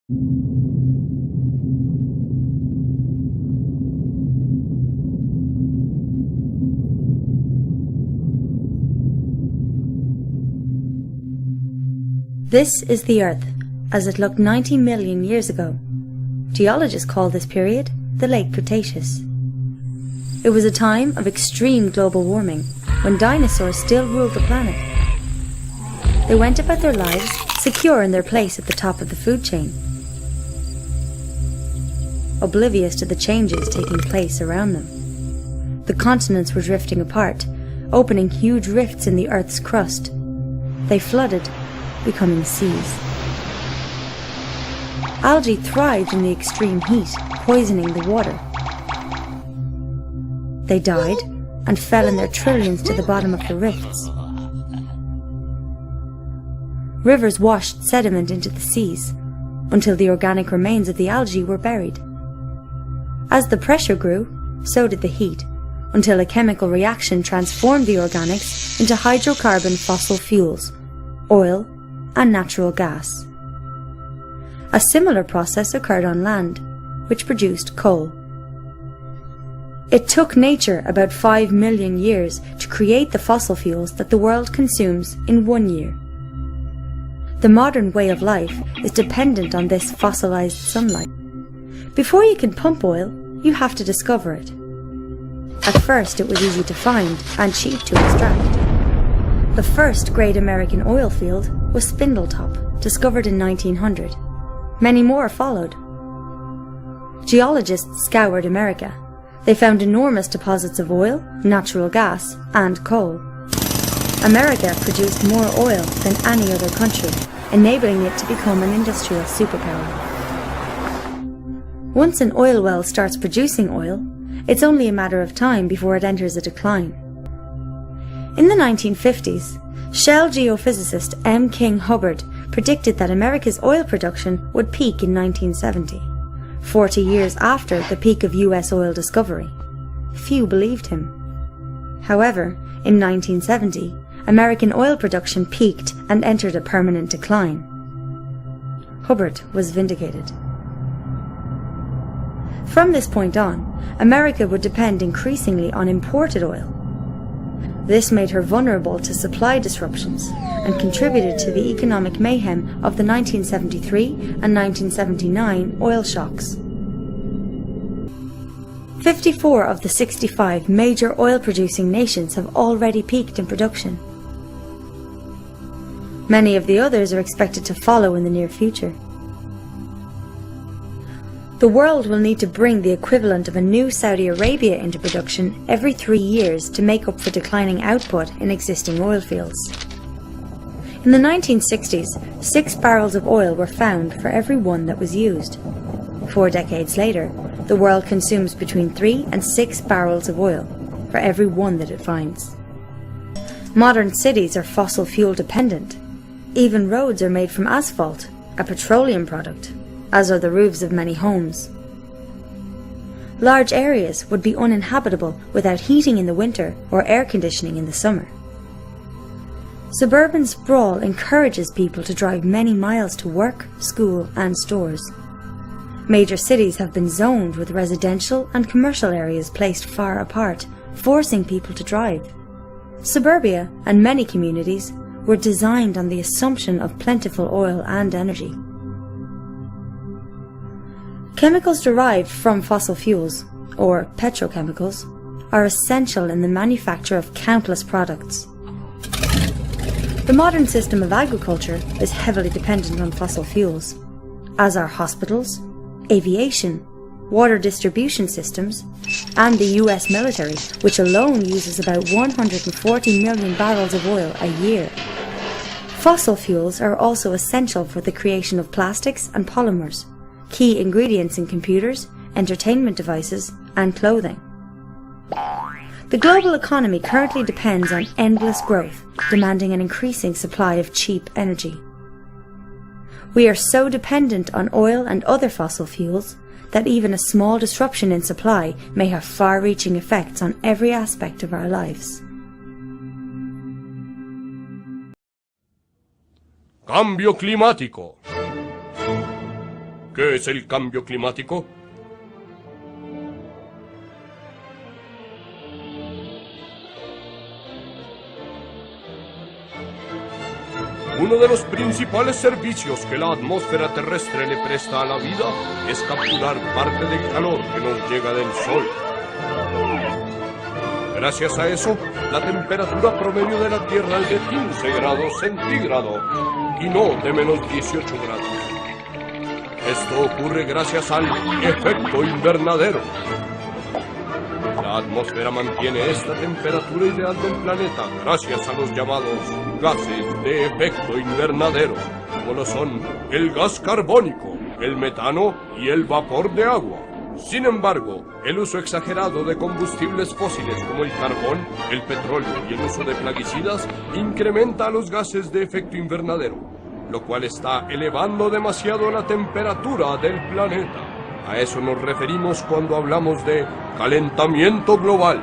This is the Earth, as it looked 90 million years ago. Geologists call this period the Late Cretaceous. It was a time of extreme global warming, when dinosaurs still ruled the planet. They went about their lives secure in their place at the top of the food chain, oblivious to the changes taking place around them. The continents were drifting apart, opening huge rifts in the Earth's crust. They flooded, becoming seas. Algae thrived in the extreme heat, poisoning the water. They died and fell in their trillions to the bottom of the rifts. Rivers washed sediment into the seas, until the organic remains of the algae were buried. As the pressure grew, so did the heat, until a chemical reaction transformed the organics into hydrocarbon fossil fuels, oil, and natural gas. A similar process occurred on land, which produced coal. It took nature about 5 million years to create the fossil fuels that the world consumes in 1 year. The modern way of life is dependent on this fossilized sunlight. Before you can pump oil, you have to discover it. At first it was easy to find and cheap to extract. The first great American oil field was Spindletop, discovered in 1900. Many more followed. Geologists scoured America. They found enormous deposits of oil, natural gas, and coal. America produced more oil than any other country, enabling it to become an industrial superpower. Once an oil well starts producing oil, it's only a matter of time before it enters a decline. In the 1950s, Shell geophysicist M. King Hubbard predicted that America's oil production would peak in 1970, 40 years after the peak of US oil discovery. Few believed him. However, in 1970, American oil production peaked and entered a permanent decline. Hubbard was vindicated. From this point on, America would depend increasingly on imported oil. This made her vulnerable to supply disruptions and contributed to the economic mayhem of the 1973 and 1979 oil shocks. 54 of the 65 major oil-producing nations have already peaked in production. Many of the others are expected to follow in the near future. The world will need to bring the equivalent of a new Saudi Arabia into production every 3 years to make up for declining output in existing oil fields. In the 1960s, 6 barrels of oil were found for every one that was used. 4 decades later, the world consumes between 3 and 6 barrels of oil for every one that it finds. Modern cities are fossil fuel dependent. Even roads are made from asphalt, a petroleum product, as are the roofs of many homes. Large areas would be uninhabitable without heating in the winter or air conditioning in the summer. Suburban sprawl encourages people to drive many miles to work, school, and stores. Major cities have been zoned with residential and commercial areas placed far apart, forcing people to drive. Suburbia and many communities were designed on the assumption of plentiful oil and energy. Chemicals derived from fossil fuels, or petrochemicals, are essential in the manufacture of countless products. The modern system of agriculture is heavily dependent on fossil fuels, as are hospitals, aviation, water distribution systems, and the US military, which alone uses about 140 million barrels of oil a year. Fossil fuels are also essential for the creation of plastics and polymers, key ingredients in computers, entertainment devices, and clothing. The global economy currently depends on endless growth, demanding an increasing supply of cheap energy. We are so dependent on oil and other fossil fuels that even a small disruption in supply may have far-reaching effects on every aspect of our lives. Cambio climático. ¿Qué es el cambio climático? Uno de los principales servicios que la atmósfera terrestre le presta a la vida es capturar parte del calor que nos llega del Sol. Gracias a eso, la temperatura promedio de la Tierra es de 15 grados centígrados y no de menos 18 grados. Esto ocurre gracias al efecto invernadero. La atmósfera mantiene esta temperatura ideal del planeta gracias a los llamados gases de efecto invernadero, como lo son el gas carbónico, el metano y el vapor de agua. Sin embargo, el uso exagerado de combustibles fósiles como el carbón, el petróleo y el uso de plaguicidas incrementa los gases de efecto invernadero, lo cual está elevando demasiado la temperatura del planeta. A eso nos referimos cuando hablamos de calentamiento global.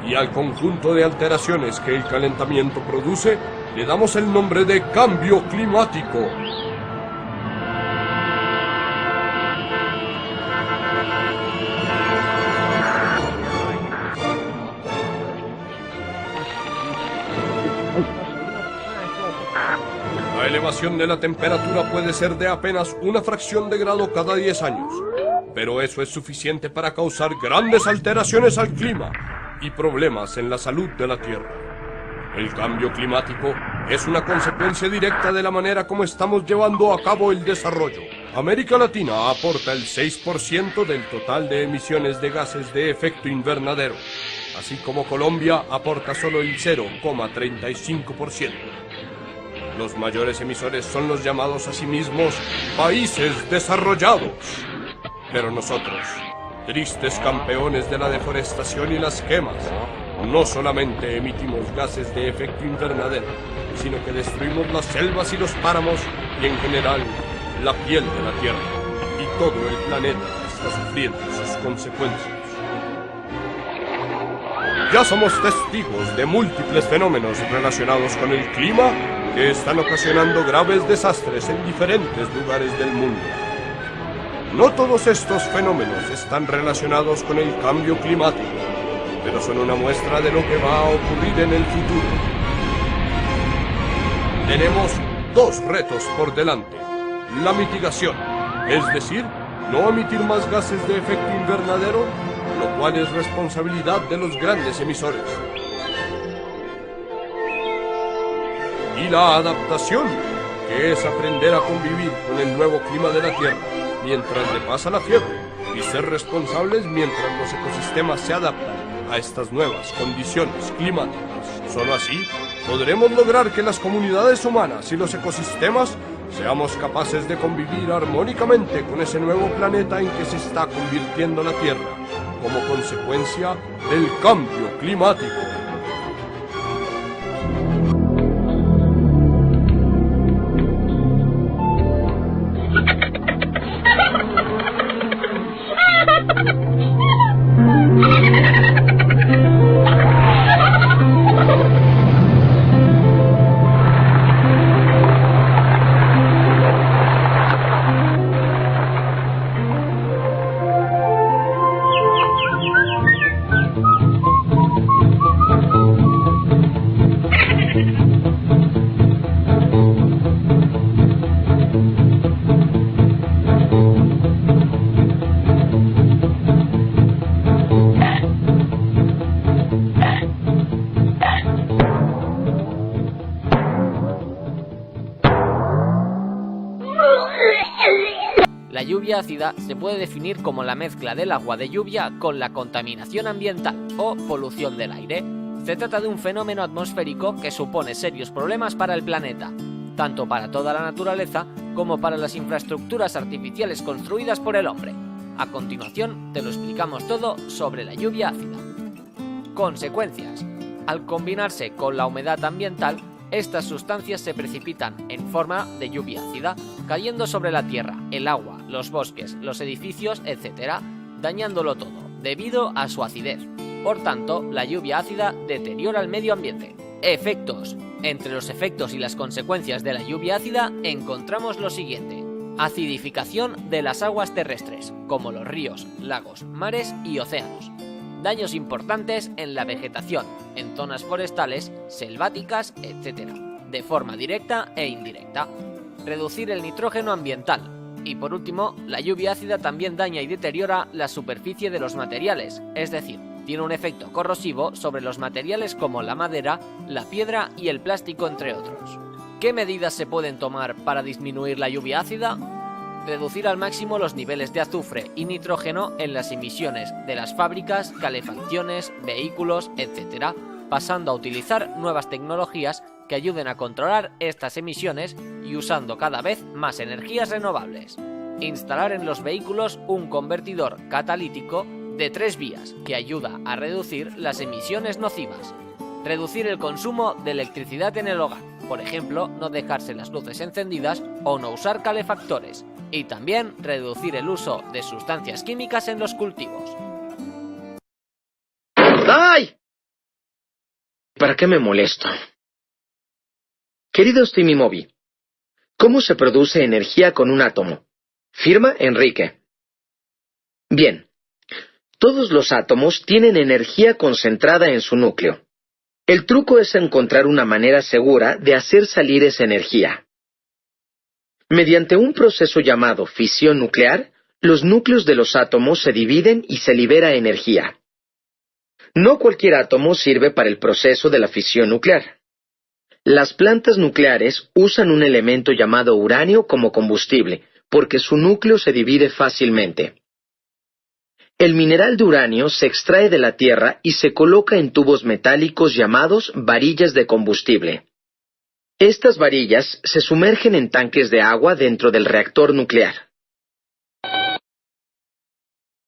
Y al conjunto de alteraciones que el calentamiento produce, le damos el nombre de cambio climático. La elevación de la temperatura puede ser de apenas una fracción de grado cada 10 años. Pero eso es suficiente para causar grandes alteraciones al clima y problemas en la salud de la Tierra. El cambio climático es una consecuencia directa de la manera como estamos llevando a cabo el desarrollo. América Latina aporta el 6% del total de emisiones de gases de efecto invernadero, así como Colombia aporta solo el 0,35%. Los mayores emisores son los llamados a sí mismos países desarrollados. Pero nosotros, tristes campeones de la deforestación y las quemas, no solamente emitimos gases de efecto invernadero, sino que destruimos las selvas y los páramos y en general la piel de la Tierra. Y todo el planeta está sufriendo sus consecuencias. Ya somos testigos de múltiples fenómenos relacionados con el clima que están ocasionando graves desastres en diferentes lugares del mundo. No todos estos fenómenos están relacionados con el cambio climático, pero son una muestra de lo que va a ocurrir en el futuro. Tenemos dos retos por delante. La mitigación, es decir, no emitir más gases de efecto invernadero, lo cual es responsabilidad de los grandes emisores. Y la adaptación, que es aprender a convivir con el nuevo clima de la Tierra mientras le pasa la fiebre y ser responsables mientras los ecosistemas se adaptan a estas nuevas condiciones climáticas. Solo así podremos lograr que las comunidades humanas y los ecosistemas seamos capaces de convivir armónicamente con ese nuevo planeta en que se está convirtiendo la Tierra como consecuencia del cambio climático. La lluvia ácida se puede definir como la mezcla del agua de lluvia con la contaminación ambiental o polución del aire. Se trata de un fenómeno atmosférico que supone serios problemas para el planeta, tanto para toda la naturaleza como para las infraestructuras artificiales construidas por el hombre. A continuación te lo explicamos todo sobre la lluvia ácida. Consecuencias. Al combinarse con la humedad ambiental, estas sustancias se precipitan en forma de lluvia ácida, cayendo sobre la tierra, el agua, los bosques, los edificios, etc., dañándolo todo, debido a su acidez. Por tanto, la lluvia ácida deteriora el medio ambiente. Efectos. Entre los efectos y las consecuencias de la lluvia ácida encontramos lo siguiente. Acidificación de las aguas terrestres, como los ríos, lagos, mares y océanos. Daños importantes en la vegetación, en zonas forestales, selváticas, etc., de forma directa e indirecta. Reducir el nitrógeno ambiental. Y por último, la lluvia ácida también daña y deteriora la superficie de los materiales, es decir, tiene un efecto corrosivo sobre los materiales como la madera, la piedra y el plástico, entre otros. ¿Qué medidas se pueden tomar para disminuir la lluvia ácida? Reducir al máximo los niveles de azufre y nitrógeno en las emisiones de las fábricas, calefacciones, vehículos, etc., pasando a utilizar nuevas tecnologías que ayuden a controlar estas emisiones y usando cada vez más energías renovables. Instalar en los vehículos un convertidor catalítico de 3 vías que ayuda a reducir las emisiones nocivas. Reducir el consumo de electricidad en el hogar, por ejemplo, no dejarse las luces encendidas o no usar calefactores. Y también reducir el uso de sustancias químicas en los cultivos. ¡Ay! ¿Para qué me molesto? Queridos Timmy Moby, ¿cómo se produce energía con un átomo? Firma Enrique. Bien, todos los átomos tienen energía concentrada en su núcleo. El truco es encontrar una manera segura de hacer salir esa energía. Mediante un proceso llamado fisión nuclear, los núcleos de los átomos se dividen y se libera energía. No cualquier átomo sirve para el proceso de la fisión nuclear. Las plantas nucleares usan un elemento llamado uranio como combustible, porque su núcleo se divide fácilmente. El mineral de uranio se extrae de la tierra y se coloca en tubos metálicos llamados varillas de combustible. Estas varillas se sumergen en tanques de agua dentro del reactor nuclear.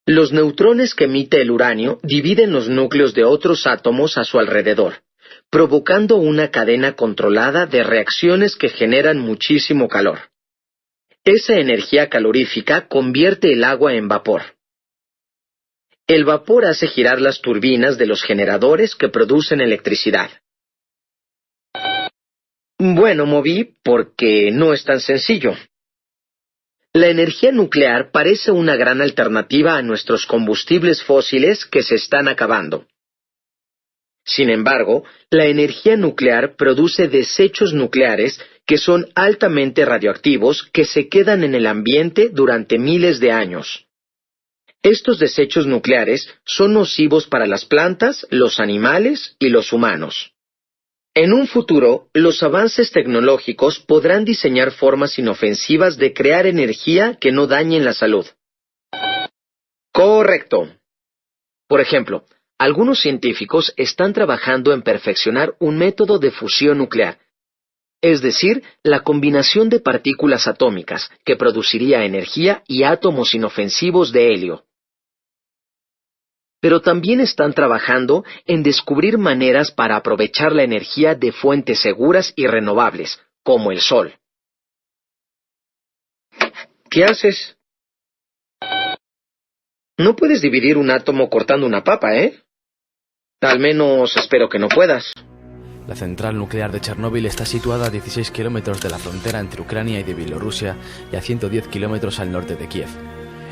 Los neutrones que emite el uranio dividen los núcleos de otros átomos a su alrededor, provocando una cadena controlada de reacciones que generan muchísimo calor. Esa energía calorífica convierte el agua en vapor. El vapor hace girar las turbinas de los generadores que producen electricidad. Bueno, Moby, porque no es tan sencillo. La energía nuclear parece una gran alternativa a nuestros combustibles fósiles que se están acabando. Sin embargo, la energía nuclear produce desechos nucleares que son altamente radioactivos que se quedan en el ambiente durante miles de años. Estos desechos nucleares son nocivos para las plantas, los animales y los humanos. En un futuro, los avances tecnológicos podrán diseñar formas inofensivas de crear energía que no dañen la salud. Correcto. Por ejemplo, algunos científicos están trabajando en perfeccionar un método de fusión nuclear, es decir, la combinación de partículas atómicas que produciría energía y átomos inofensivos de helio. Pero también están trabajando en descubrir maneras para aprovechar la energía de fuentes seguras y renovables, como el sol. ¿Qué haces? No puedes dividir un átomo cortando una papa, ¿eh? Al menos espero que no puedas. La central nuclear de Chernóbil está situada a 16 kilómetros de la frontera entre Ucrania y de Bielorrusia y a 110 kilómetros al norte de Kiev.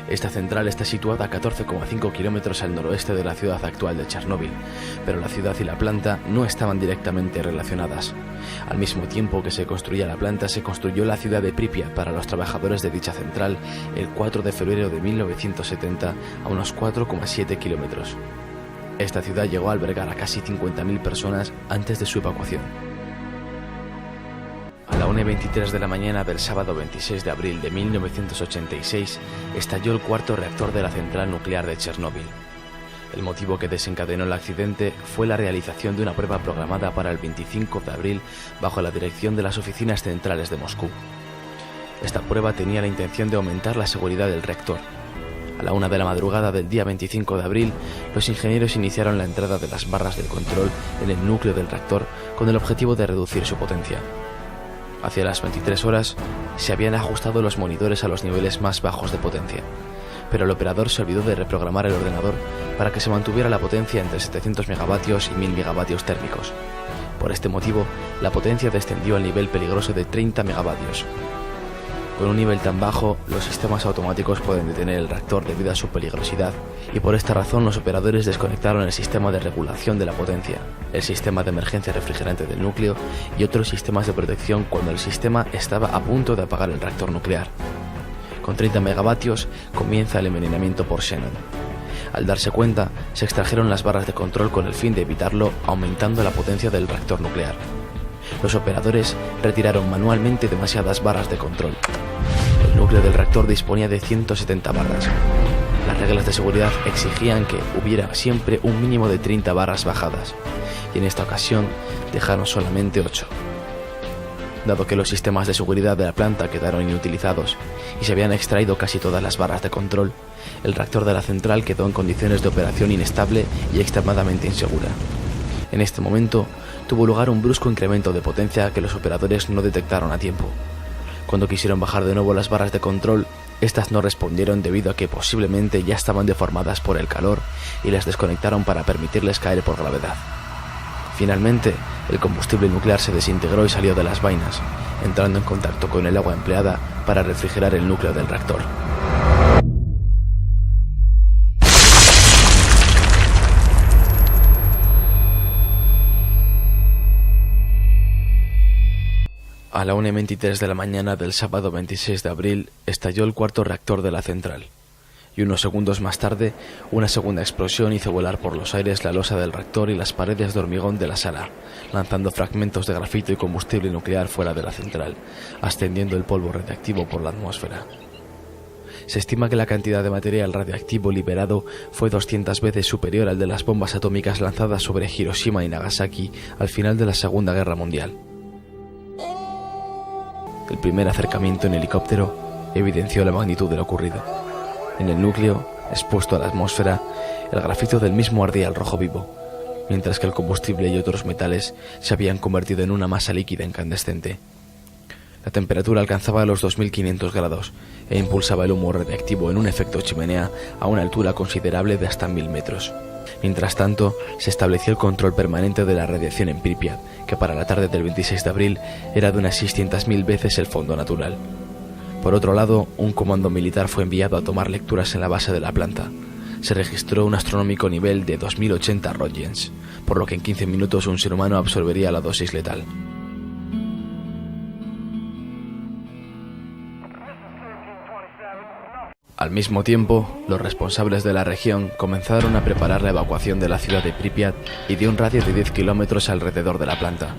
Esta central está situada a 14,5 kilómetros al noroeste de la ciudad actual de Chernóbil, pero la ciudad y la planta no estaban directamente relacionadas. Al mismo tiempo que se construía la planta, se construyó la ciudad de Pripyat para los trabajadores de dicha central el 4 de febrero de 1970 a unos 4,7 kilómetros. Esta ciudad llegó a albergar a casi 50.000 personas antes de su evacuación. A la 1:23 de la mañana del sábado 26 de abril de 1986 estalló el cuarto reactor de la central nuclear de Chernóbil. El motivo que desencadenó el accidente fue la realización de una prueba programada para el 25 de abril bajo la dirección de las oficinas centrales de Moscú. Esta prueba tenía la intención de aumentar la seguridad del reactor. A la 1 de la madrugada del día 25 de abril, los ingenieros iniciaron la entrada de las barras del control en el núcleo del reactor con el objetivo de reducir su potencia. Hacia las 23 horas, se habían ajustado los monitores a los niveles más bajos de potencia, pero el operador se olvidó de reprogramar el ordenador para que se mantuviera la potencia entre 700 megavatios y 1000 megavatios térmicos. Por este motivo, la potencia descendió al nivel peligroso de 30 megavatios. Con un nivel tan bajo, los sistemas automáticos pueden detener el reactor debido a su peligrosidad, y por esta razón los operadores desconectaron el sistema de regulación de la potencia, el sistema de emergencia refrigerante del núcleo y otros sistemas de protección cuando el sistema estaba a punto de apagar el reactor nuclear. Con 30 megavatios comienza el envenenamiento por xenón. Al darse cuenta, se extrajeron las barras de control con el fin de evitarlo, aumentando la potencia del reactor nuclear. Los operadores retiraron manualmente demasiadas barras de control. El núcleo del reactor disponía de 170 barras. Las reglas de seguridad exigían que hubiera siempre un mínimo de 30 barras bajadas, y en esta ocasión dejaron solamente 8. Dado que los sistemas de seguridad de la planta quedaron inutilizados y se habían extraído casi todas las barras de control, el reactor de la central quedó en condiciones de operación inestable y extremadamente insegura. En este momento, tuvo lugar un brusco incremento de potencia que los operadores no detectaron a tiempo. Cuando quisieron bajar de nuevo las barras de control, estas no respondieron debido a que posiblemente ya estaban deformadas por el calor y las desconectaron para permitirles caer por gravedad. Finalmente, el combustible nuclear se desintegró y salió de las vainas, entrando en contacto con el agua empleada para refrigerar el núcleo del reactor. A la 1:23 de la mañana del sábado 26 de abril estalló el cuarto reactor de la central, y unos segundos más tarde una segunda explosión hizo volar por los aires la losa del reactor y las paredes de hormigón de la sala, lanzando fragmentos de grafito y combustible nuclear fuera de la central, ascendiendo el polvo radiactivo por la atmósfera. Se estima que la cantidad de material radiactivo liberado fue 200 veces superior al de las bombas atómicas lanzadas sobre Hiroshima y Nagasaki al final de la Segunda Guerra Mundial. El primer acercamiento en helicóptero evidenció la magnitud de lo ocurrido. En el núcleo, expuesto a la atmósfera, el grafito del mismo ardía al rojo vivo, mientras que el combustible y otros metales se habían convertido en una masa líquida incandescente. La temperatura alcanzaba los 2500 grados e impulsaba el humo radiactivo en un efecto chimenea a una altura considerable de hasta 1000 metros. Mientras tanto, se estableció el control permanente de la radiación en Pripyat, que para la tarde del 26 de abril era de unas 600.000 veces el fondo natural. Por otro lado, un comando militar fue enviado a tomar lecturas en la base de la planta. Se registró un astronómico nivel de 2080 Röntgens, por lo que en 15 minutos un ser humano absorbería la dosis letal. Al mismo tiempo, los responsables de la región comenzaron a preparar la evacuación de la ciudad de Pripyat y de un radio de 10 kilómetros alrededor de la planta.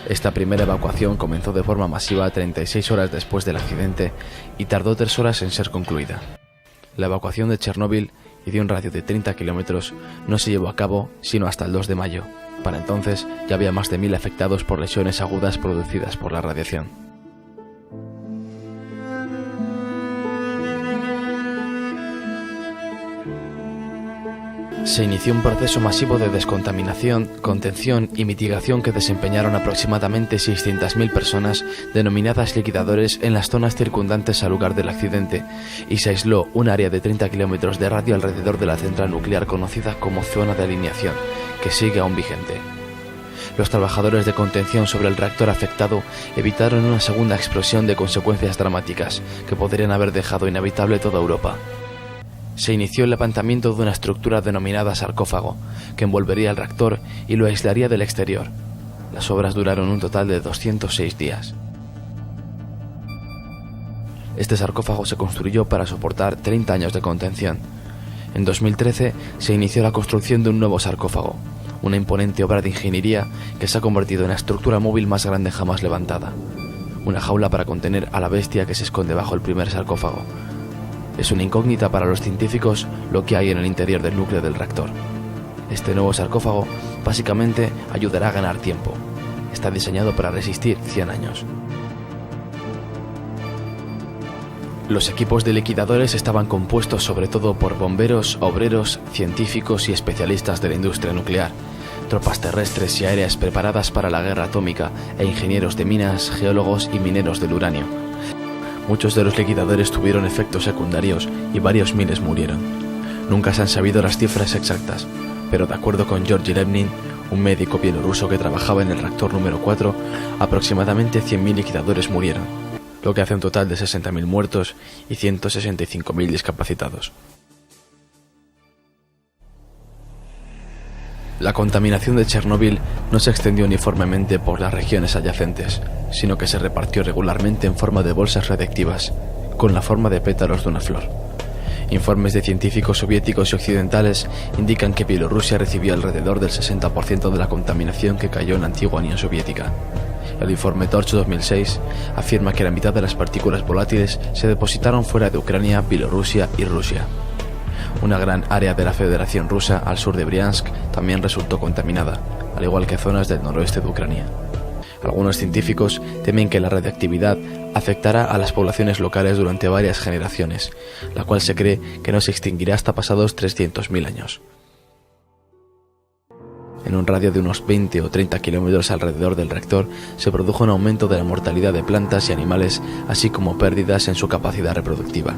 Esta primera evacuación comenzó de forma masiva 36 horas después del accidente y tardó 3 horas en ser concluida. La evacuación de Chernóbil y de un radio de 30 kilómetros no se llevó a cabo sino hasta el 2 de mayo. Para entonces ya había más de 1000 afectados por lesiones agudas producidas por la radiación. Se inició un proceso masivo de descontaminación, contención y mitigación que desempeñaron aproximadamente 600.000 personas denominadas liquidadores en las zonas circundantes al lugar del accidente, y se aisló un área de 30 kilómetros de radio alrededor de la central nuclear conocida como zona de alineación, que sigue aún vigente. Los trabajadores de contención sobre el reactor afectado evitaron una segunda explosión de consecuencias dramáticas que podrían haber dejado inhabitable toda Europa. Se inició el levantamiento de una estructura denominada sarcófago, que envolvería el reactor y lo aislaría del exterior. Las obras duraron un total de 206 días. Este sarcófago se construyó para soportar 30 años de contención. En 2013 se inició la construcción de un nuevo sarcófago, una imponente obra de ingeniería que se ha convertido en la estructura móvil más grande jamás levantada. Una jaula para contener a la bestia que se esconde bajo el primer sarcófago. Es una incógnita para los científicos lo que hay en el interior del núcleo del reactor. Este nuevo sarcófago básicamente ayudará a ganar tiempo. Está diseñado para resistir 100 años. Los equipos de liquidadores estaban compuestos sobre todo por bomberos, obreros, científicos y especialistas de la industria nuclear, tropas terrestres y aéreas preparadas para la guerra atómica e ingenieros de minas, geólogos y mineros del uranio. Muchos de los liquidadores tuvieron efectos secundarios y varios miles murieron. Nunca se han sabido las cifras exactas, pero de acuerdo con Georgi Levnin, un médico bielorruso que trabajaba en el reactor número 4, aproximadamente 100.000 liquidadores murieron. lo que hace un total de 60.000 muertos y 165.000 discapacitados. La contaminación de Chernóbil no se extendió uniformemente por las regiones adyacentes, sino que se repartió regularmente en forma de bolsas radiactivas, con la forma de pétalos de una flor. Informes de científicos soviéticos y occidentales indican que Bielorrusia recibió alrededor del 60% de la contaminación que cayó en la antigua Unión Soviética. El informe Torch 2006 afirma que la mitad de las partículas volátiles se depositaron fuera de Ucrania, Bielorrusia y Rusia. Una gran área de la Federación Rusa al sur de Briansk también resultó contaminada, al igual que zonas del noroeste de Ucrania. Algunos científicos temen que la radiactividad afectará a las poblaciones locales durante varias generaciones, la cual se cree que no se extinguirá hasta pasados 300.000 años. En un radio de unos 20 o 30 kilómetros alrededor del reactor se produjo un aumento de la mortalidad de plantas y animales, así como pérdidas en su capacidad reproductiva.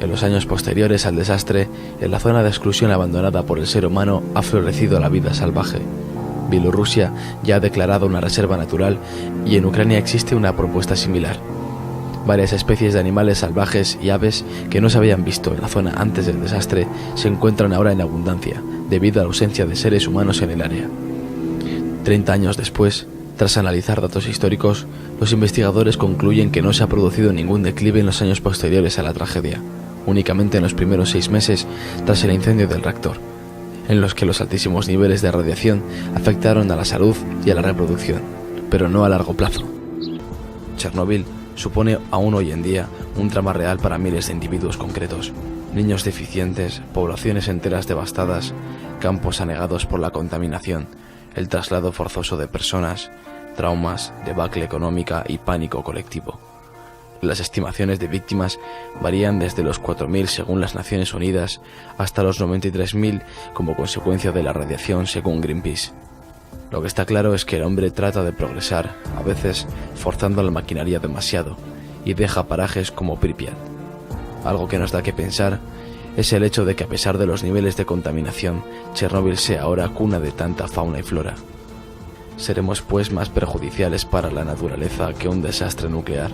En los años posteriores al desastre, en la zona de exclusión abandonada por el ser humano ha florecido la vida salvaje. Bielorrusia ya ha declarado una reserva natural y en Ucrania existe una propuesta similar. Varias especies de animales salvajes y aves que no se habían visto en la zona antes del desastre se encuentran ahora en abundancia, debido a la ausencia de seres humanos en el área. 30 años después, tras analizar datos históricos, los investigadores concluyen que no se ha producido ningún declive en los años posteriores a la tragedia, únicamente en los primeros 6 meses tras el incendio del reactor, en los que los altísimos niveles de radiación afectaron a la salud y a la reproducción, pero no a largo plazo. Chernóbil supone aún hoy en día un drama real para miles de individuos concretos, niños deficientes, poblaciones enteras devastadas, campos anegados por la contaminación, el traslado forzoso de personas, traumas, debacle económica y pánico colectivo. Las estimaciones de víctimas varían desde los 4.000 según las Naciones Unidas hasta los 93.000 como consecuencia de la radiación según Greenpeace. Lo que está claro es que el hombre trata de progresar, a veces forzando la maquinaria demasiado, y deja parajes como Pripyat. Algo que nos da que pensar es el hecho de que a pesar de los niveles de contaminación, Chernóbil sea ahora cuna de tanta fauna y flora. ¿Seremos pues más perjudiciales para la naturaleza que un desastre nuclear?